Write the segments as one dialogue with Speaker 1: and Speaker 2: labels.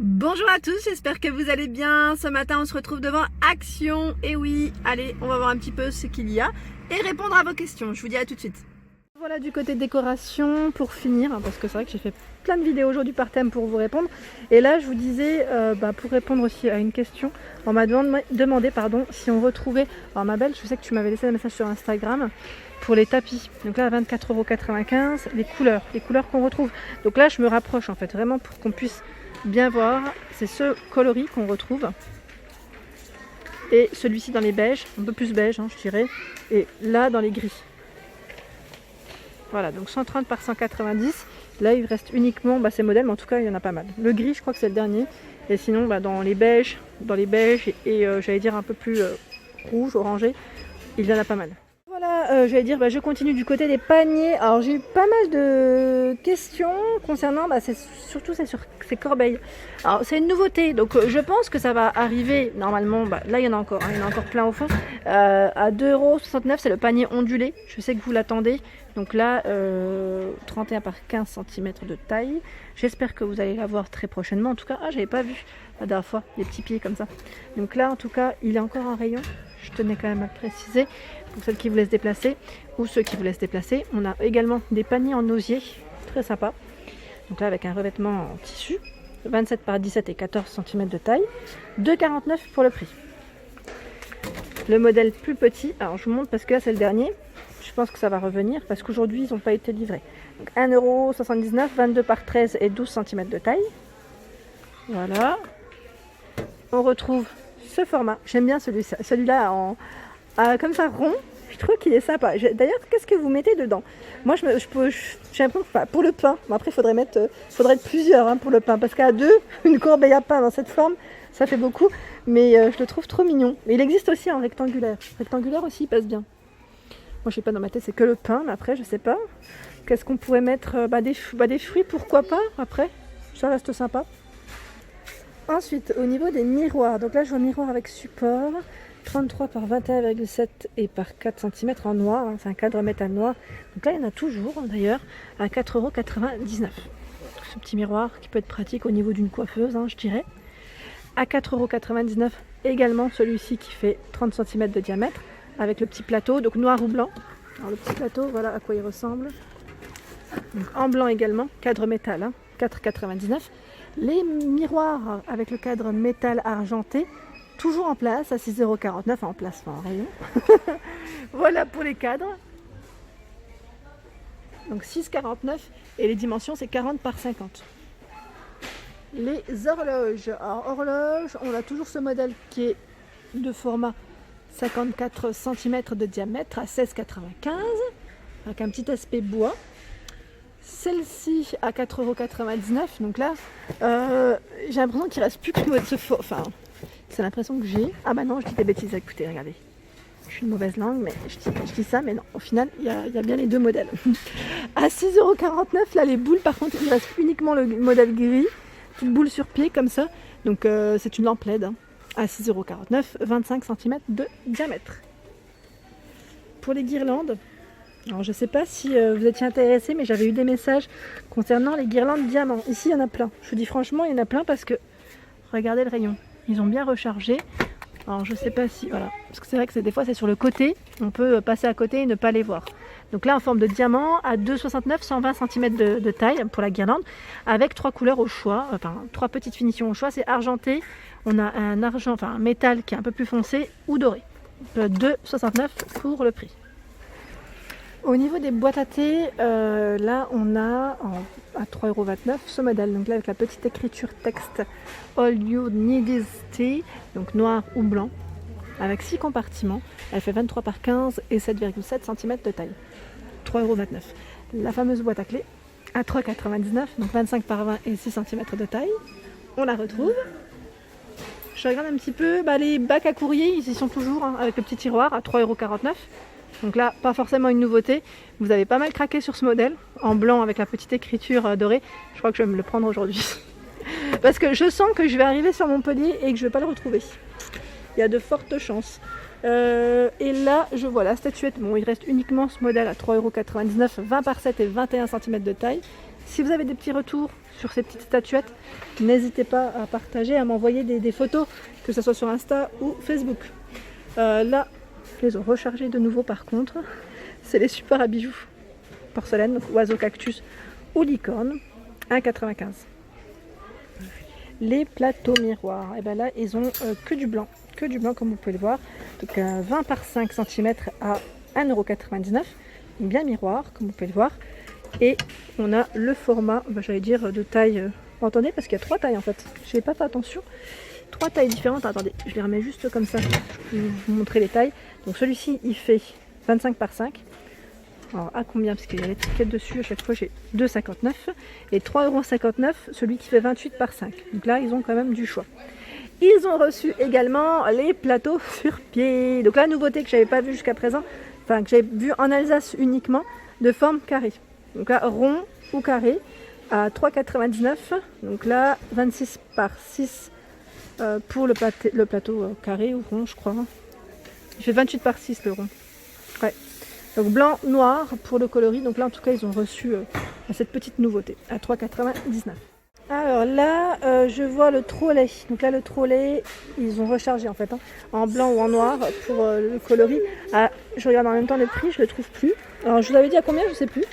Speaker 1: Bonjour à tous, j'espère que vous allez bien. Ce matin on se retrouve devant Action. Et oui, allez, on va voir un petit peu ce qu'il y a et répondre à vos questions. Je vous dis à tout de suite. Voilà du côté décoration pour finir, parce que c'est vrai que j'ai fait plein de vidéos aujourd'hui par thème pour vous répondre. Et là je vous disais, pour répondre aussi à une question, on m'a demandé si on retrouvait, alors ma belle, je sais que tu m'avais laissé un message sur Instagram, pour les tapis. Donc là à 24,95 €, les couleurs qu'on retrouve. Donc là je me rapproche en fait, vraiment pour qu'on puisse bien voir, c'est ce coloris qu'on retrouve et celui-ci dans les beiges, un peu plus beige je dirais, et là dans les gris. Voilà, donc 130 par 190. Là il reste uniquement ces modèles, mais en tout cas il y en a pas mal. Le gris je crois que c'est le dernier, et sinon dans les beiges et j'allais dire un peu plus rouge, orangé, il y en a pas mal. Voilà, j'allais dire, je continue du côté des paniers. Alors j'ai eu pas mal de questions concernant, surtout c'est sur ces corbeilles. Alors c'est une nouveauté, donc je pense que ça va arriver normalement. Là il y en a encore, il y en a encore plein au fond. À 2,69 €, c'est le panier ondulé. Je sais que vous l'attendez. Donc là, 31 par 15 cm de taille. J'espère que vous allez la voir très prochainement. En tout cas, j'avais pas vu la dernière fois les petits pieds comme ça. Donc là, en tout cas, il est encore en rayon. Je tenais quand même à le préciser pour celles qui vous laissent déplacer ou ceux qui vous laissent déplacer. On a également des paniers en osier, très sympa. Donc là, avec un revêtement en tissu, 27 par 17 et 14 cm de taille, 2,49 € pour le prix. Le modèle plus petit, alors je vous montre parce que là c'est le dernier. Je pense que ça va revenir parce qu'aujourd'hui ils n'ont pas été livrés. Donc 1,79 €, 22 par 13 et 12 cm de taille. Voilà. On retrouve ce format. J'aime bien celui-là comme ça rond. Je trouve qu'il est sympa. D'ailleurs, qu'est-ce que vous mettez dedans? Moi, j'ai l'impression que pour le pain. Bon, après, faudrait être plusieurs pour le pain, parce qu'à deux, une corbeille à pain dans cette forme, ça fait beaucoup. Mais je le trouve trop mignon. Mais il existe aussi en rectangulaire. Rectangulaire aussi, il passe bien. Moi, je sais pas, dans ma tête, c'est que le pain. Mais après, je sais pas. Qu'est-ce qu'on pourrait mettre? Des fruits, pourquoi pas? Après, ça reste sympa. Ensuite, au niveau des miroirs. Donc là, je vois miroir avec support. 33 par 21,7 et par 4 cm en noir, c'est un cadre métal noir. Donc là il y en a toujours d'ailleurs à 4,99 €. Ce petit miroir qui peut être pratique au niveau d'une coiffeuse, je dirais. À 4,99 € également celui-ci qui fait 30 cm de diamètre avec le petit plateau, donc noir ou blanc. Alors le petit plateau, voilà à quoi il ressemble. Donc, en blanc également, cadre métal, 4,99 €. Les miroirs avec le cadre métal argenté, toujours en place à 6,49 € en place, en rayon. Voilà pour les cadres. Donc 6,49 € et les dimensions c'est 40 par 50. Les horloges. Alors horloge, on a toujours ce modèle qui est de format 54 cm de diamètre à 16,95 € avec un petit aspect bois. Celle-ci à 4,99 €. Donc là, j'ai l'impression qu'il ne reste plus que c'est l'impression que j'ai. Ah bah non, je dis des bêtises, écoutez, regardez. Je suis une mauvaise langue, mais je dis ça, mais non, au final, il y a bien les deux modèles. À 6,49 €, là, les boules, par contre, il reste uniquement le modèle gris. Petite boule sur pied, comme ça. Donc, c'est une lampe LED. À 6,49 €, 25 cm de diamètre. Pour les guirlandes, alors je sais pas si vous étiez intéressés, mais j'avais eu des messages concernant les guirlandes diamants. Ici, il y en a plein. Je vous dis franchement, il y en a plein parce que, regardez le rayon. Ils ont bien rechargé. Alors je sais pas si, voilà, parce que c'est vrai que des fois c'est sur le côté, on peut passer à côté et ne pas les voir. Donc là en forme de diamant à 2,69 €, 120 cm de taille pour la guirlande, avec 3 couleurs au choix, enfin 3 petites finitions au choix. C'est argenté, on a un argent, enfin un métal qui est un peu plus foncé ou doré. 2,69 € pour le prix. Au niveau des boîtes à thé, là on a à 3,29 € ce modèle, donc là avec la petite écriture texte All You Need Is Tea, donc noir ou blanc, avec 6 compartiments. Elle fait 23 par 15 et 7,7 cm de taille. 3,29 €. La fameuse boîte à clés à 3,99 €, donc 25 par 20 et 6 cm de taille. On la retrouve. Je regarde un petit peu, les bacs à courrier, ils y sont toujours, avec le petit tiroir à 3,49 €. Donc là, pas forcément une nouveauté. Vous avez pas mal craqué sur ce modèle, en blanc avec la petite écriture dorée. Je crois que je vais me le prendre aujourd'hui. Parce que je sens que je vais arriver sur Montpellier et que je ne vais pas le retrouver. Il y a de fortes chances. Et là, je vois la statuette. Bon, il reste uniquement ce modèle à 3,99 €, 20 par 7 et 21 cm de taille. Si vous avez des petits retours sur ces petites statuettes, n'hésitez pas à partager, à m'envoyer des photos, que ce soit sur Insta ou Facebook. Là, je les ai rechargés de nouveau par contre. C'est les supports à bijoux porcelaine, donc oiseau, cactus ou licorne, 1,95 €. Les plateaux miroirs, et bien là ils ont que du blanc comme vous pouvez le voir. Donc 20 par 5 cm à 1,99 €, bien miroir comme vous pouvez le voir. Et on a le format, j'allais dire de taille, entendez parce qu'il y a 3 tailles en fait, je n'ai pas fait attention. 3 tailles différentes, attendez, je les remets juste comme ça, je vais vous montrer les tailles. Donc celui-ci il fait 25 par 5. Alors à combien? Parce qu'il y a l'étiquette dessus, à chaque fois j'ai 2,59 € et 3,59 € celui qui fait 28 par 5. Donc là ils ont quand même du choix. Ils ont reçu également les plateaux sur pied. Donc la nouveauté que j'avais pas vue jusqu'à présent, enfin que j'avais vue en Alsace uniquement, de forme carrée. Donc là rond ou carré à 3,99 €. Donc là 26 par 6 pour le plateau carré ou rond je crois. Il fait 28 par 6 le rond. Ouais. Donc blanc, noir pour le coloris. Donc là en tout cas ils ont reçu cette petite nouveauté à 3,99 €. Alors là je vois le trolley. Donc là le trolley ils ont rechargé en fait en blanc ou en noir pour le coloris. Ah, je regarde en même temps le prix, je le trouve plus. Alors je vous avais dit à combien, je sais plus.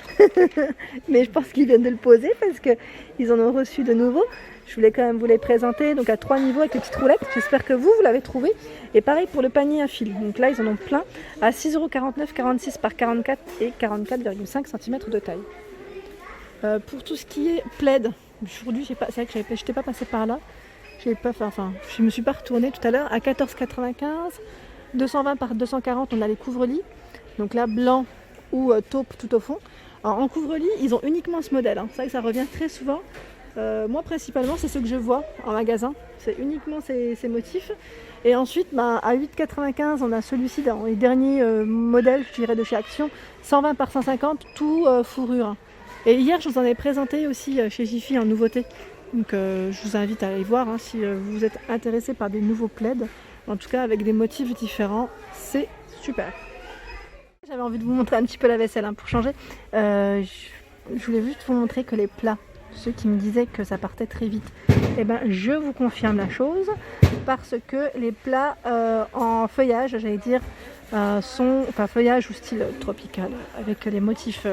Speaker 1: Mais je pense qu'ils viennent de le poser parce qu'ils en ont reçu de nouveau. Je voulais quand même vous les présenter, donc à 3 niveaux avec les petites roulettes. J'espère que vous l'avez trouvé. Et pareil pour le panier à fil. Donc là, ils en ont plein à 6,49 €, 46 par 44 et 44,5 cm de taille. Pour tout ce qui est plaid, aujourd'hui, c'est vrai que je n'étais pas passée par là. Je ne me suis pas retournée tout à l'heure. À 14,95 €, 220 par 240, on a les couvre-lits. Donc là, blanc ou taupe tout au fond. Alors, en couvre-lit, ils ont uniquement ce modèle. C'est vrai que ça revient très souvent. Moi principalement c'est ce que je vois en magasin, c'est uniquement ces motifs. Et ensuite à 8,95 € on a celui-ci dans les derniers modèles je dirais de chez Action, 120 par 150, tout fourrure. Et hier je vous en ai présenté aussi chez Jiffy en nouveauté. Donc je vous invite à aller voir si vous êtes intéressé par des nouveaux plaids. En tout cas avec des motifs différents, c'est super. J'avais envie de vous montrer un petit peu la vaisselle pour changer. Je voulais juste vous montrer que les plats, ceux qui me disaient que ça partait très vite, eh ben, je vous confirme la chose parce que les plats en feuillage, j'allais dire, feuillage ou style tropical avec les motifs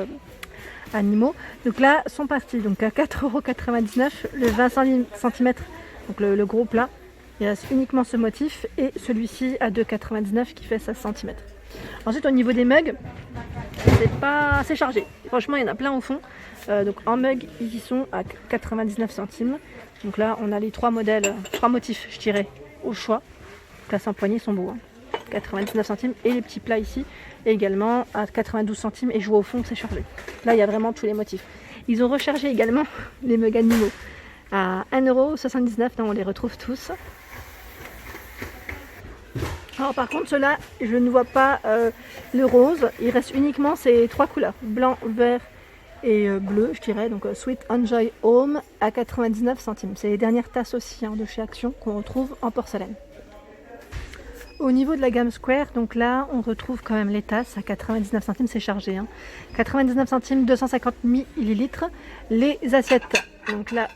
Speaker 1: animaux. Donc là, sont partis donc à 4,99 € le 20 cm, donc le gros plat. Il reste uniquement ce motif et celui-ci à 2,99 € qui fait 16 cm. Ensuite, au niveau des mugs, c'est pas assez chargé. Franchement, il y en a plein au fond. Donc en mug, ils y sont à 99 centimes. Donc là, on a les 3 modèles, 3 motifs, je dirais, au choix. Place en poignée, ils sont beaux. 99 centimes. Et les petits plats ici, également à 92 centimes. Et je vois au fond que c'est chargé. Là, il y a vraiment tous les motifs. Ils ont rechargé également les mugs animaux à 1,79 €. On les retrouve tous. Alors par contre, ceux-là, je ne vois pas le rose. Il reste uniquement ces 3 couleurs. Blanc, vert et bleu, je dirais. Donc Sweet Enjoy Home à 99 centimes. C'est les dernières tasses aussi de chez Action qu'on retrouve en porcelaine. Au niveau de la gamme Square, donc là, on retrouve quand même les tasses à 99 centimes. C'est chargé. 99 centimes, 250 ml. Les assiettes, donc là,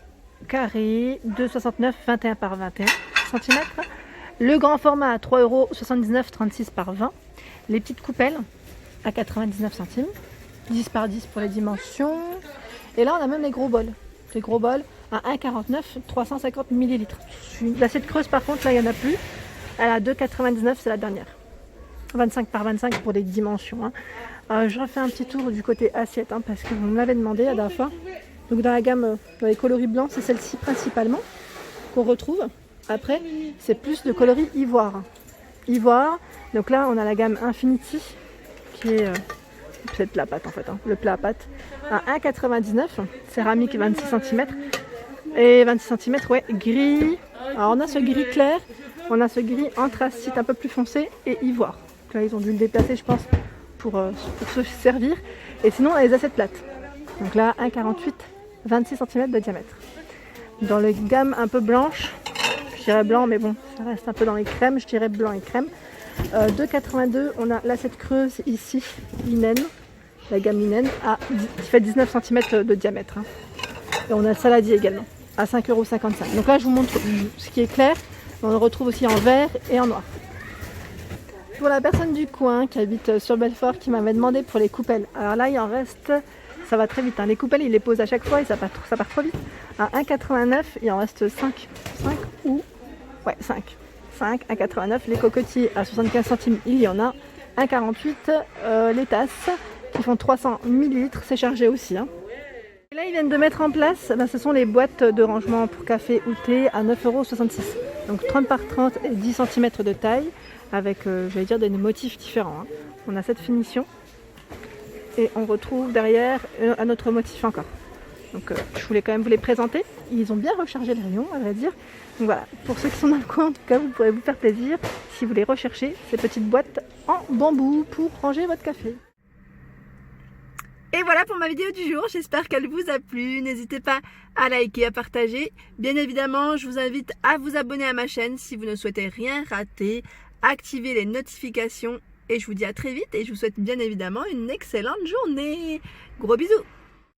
Speaker 1: carré, 2,69 €, 21 par 21 cm. Le grand format à 3,79 €, 36 par 20. Les petites coupelles à 99 centimes. 10 par 10 pour les dimensions. Et là, on a même les gros bols. Les gros bols à 1,49 €, 350 ml. L'assiette creuse, par contre, là, il n'y en a plus. Elle a 2,99 €, c'est la dernière. 25 par 25 pour les dimensions. Je refais un petit tour du côté assiette parce que vous me l'avez demandé la dernière fois. Donc, dans la gamme, dans les coloris blancs, c'est celle-ci principalement qu'on retrouve. Après, c'est plus de coloris ivoire. Ivoire. Donc là, on a la gamme Infinity qui est c'est le plat à pâte en fait. Le plat à pâte à 1,99 €. Céramique 26 cm. Et 26 cm, ouais, gris. Alors on a ce gris clair, on a ce gris anthracite un peu plus foncé et ivoire. Donc là, ils ont dû le déplacer, je pense, pour se servir. Et sinon, on a les assiettes plates. Donc là, 1,48 €, 26 cm de diamètre. Dans les gammes un peu blanches, je dirais blanc, mais bon, ça reste un peu dans les crèmes, je dirais blanc et crème. 2,82 €, on a l'assiette creuse ici, linen, la gamme linen, qui fait 19 cm de diamètre. Et on a le saladier également, à 5,55 €. Donc là, je vous montre ce qui est clair. On le retrouve aussi en vert et en noir. Pour la personne du coin qui habite sur Belfort, qui m'avait demandé pour les coupelles. Alors là, il en reste, ça va très vite. Les coupelles, il les pose à chaque fois et ça part trop vite. À 1,89 €, il en reste 5. 5 ou... Ouais, 5. 5, 1,89 €. Les cocotiers à 75 centimes, il y en a. 1,48 €. Les tasses qui font 300 ml, c'est chargé aussi. Et là, ils viennent de mettre en place, ce sont les boîtes de rangement pour café ou thé à 9,66 €. Donc 30 par 30 et 10 cm de taille, avec, j'allais dire, des motifs différents. On a cette finition et on retrouve derrière un autre motif encore. Donc je voulais quand même vous les présenter. Ils ont bien rechargé le rayon, à vrai dire. Donc voilà, pour ceux qui sont dans le coin, en tout cas, vous pourrez vous faire plaisir si vous les recherchez, ces petites boîtes en bambou pour ranger votre café. Et voilà pour ma vidéo du jour, j'espère qu'elle vous a plu. N'hésitez pas à liker, à partager. Bien évidemment, je vous invite à vous abonner à ma chaîne si vous ne souhaitez rien rater. Activez les notifications et je vous dis à très vite et je vous souhaite bien évidemment une excellente journée. Gros bisous!